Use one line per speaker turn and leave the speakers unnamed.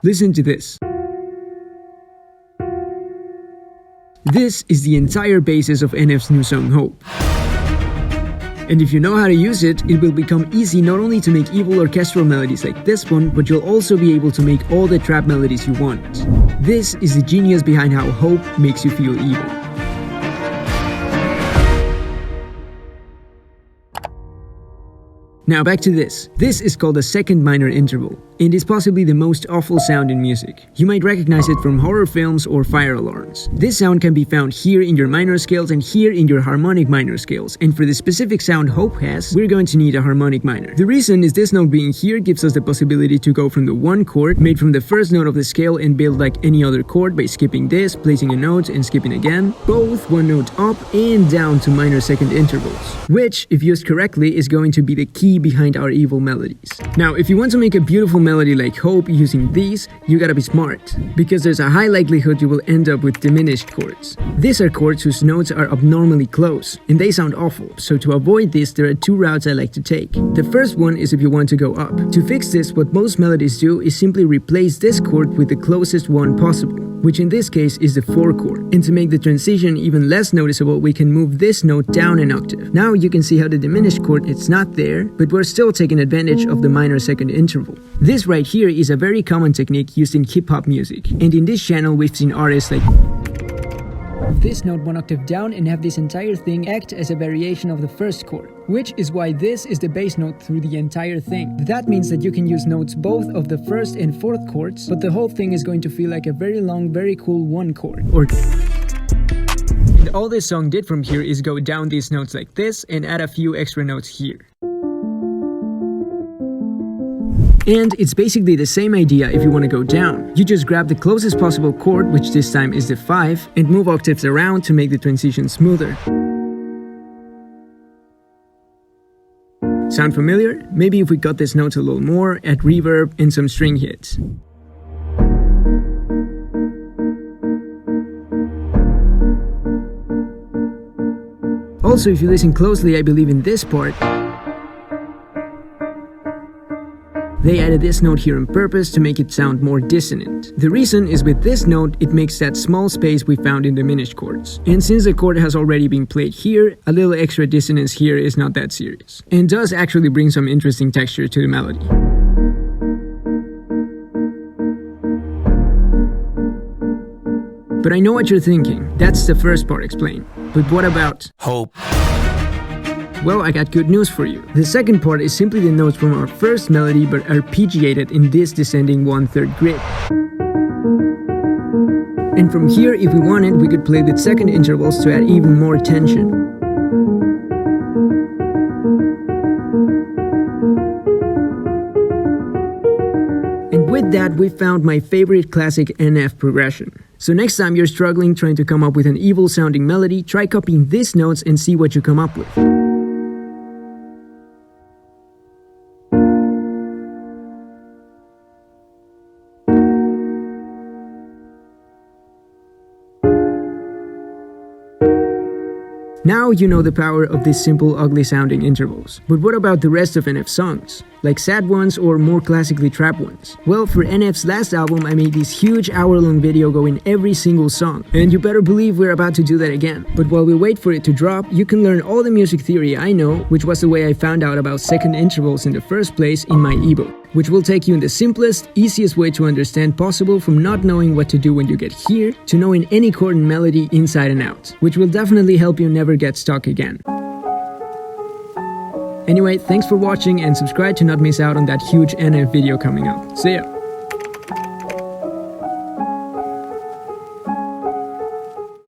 Listen to this. This is the entire basis of NF's new song Hope. And if you know how to use it, it will become easy not only to make evil orchestral melodies like this one, but you'll also be able to make all the trap melodies you want. This is the genius behind how Hope makes you feel evil. Now back to this. This is called a second minor interval, and is possibly the most awful sound in music. You might recognize it from horror films or fire alarms. This sound can be found here in your minor scales and here in your harmonic minor scales, and for the specific sound Hope has, we're going to need a harmonic minor. The reason is this note being here gives us the possibility to go from the one chord made from the first note of the scale and build like any other chord by skipping this, placing a note, and skipping again, both one note up and down to minor second intervals, which, if used correctly, is going to be the key behind our evil melodies. Now, if you want to make a beautiful melody like Hope using these, you gotta be smart, because there's a high likelihood you will end up with diminished chords. These are chords whose notes are abnormally close, and they sound awful, so to avoid this there are two routes I like to take. The first one is if you want to go up. To fix this, what most melodies do is simply replace this chord with the closest one possible, which in this case is the 4 chord. And to make the transition even less noticeable, we can move this note down an octave. Now you can see how the diminished chord, it's not there, but we're still taking advantage of the minor second interval. This right here is a very common technique used in hip-hop music, and in this channel we've seen artists like this note one octave down and have this entire thing act as a variation of the first chord, which is why this is the bass note through the entire thing. That means that you can use notes both of the first and fourth chords, but the whole thing is going to feel like a very long, very cool one chord. And all this song did from here is go down these notes like this and add a few extra notes here. And it's basically the same idea if you want to go down. You just grab the closest possible chord, which this time is the 5, and move octaves around to make the transition smoother. Sound familiar? Maybe if we got this note a little more, add reverb and some string hits. Also, if you listen closely, I believe in this part, they added this note here on purpose to make it sound more dissonant. The reason is with this note, it makes that small space we found in diminished chords. And since the chord has already been played here, a little extra dissonance here is not that serious, and does actually bring some interesting texture to the melody. But I know what you're thinking, that's the first part explained. But what about Hope? Well, I got good news for you. The second part is simply the notes from our first melody but arpeggiated in this descending 1/3 grid. And from here, if we wanted, we could play with second intervals to add even more tension. And with that, we found my favorite classic NF progression. So next time you're struggling trying to come up with an evil sounding melody, try copying these notes and see what you come up with. Now you know the power of these simple, ugly sounding intervals. But what about the rest of NF's songs? Like sad ones or more classically trap ones? Well, for NF's last album, I made this huge hour-long video going every single song. And you better believe we're about to do that again. But while we wait for it to drop, you can learn all the music theory I know, which was the way I found out about second intervals in the first place, in my ebook, which will take you in the simplest, easiest way to understand possible, from not knowing what to do when you get here to knowing any chord and melody inside and out, which will definitely help you never get stuck again. Anyway, thanks for watching and subscribe to not miss out on that huge NF video coming up. See ya!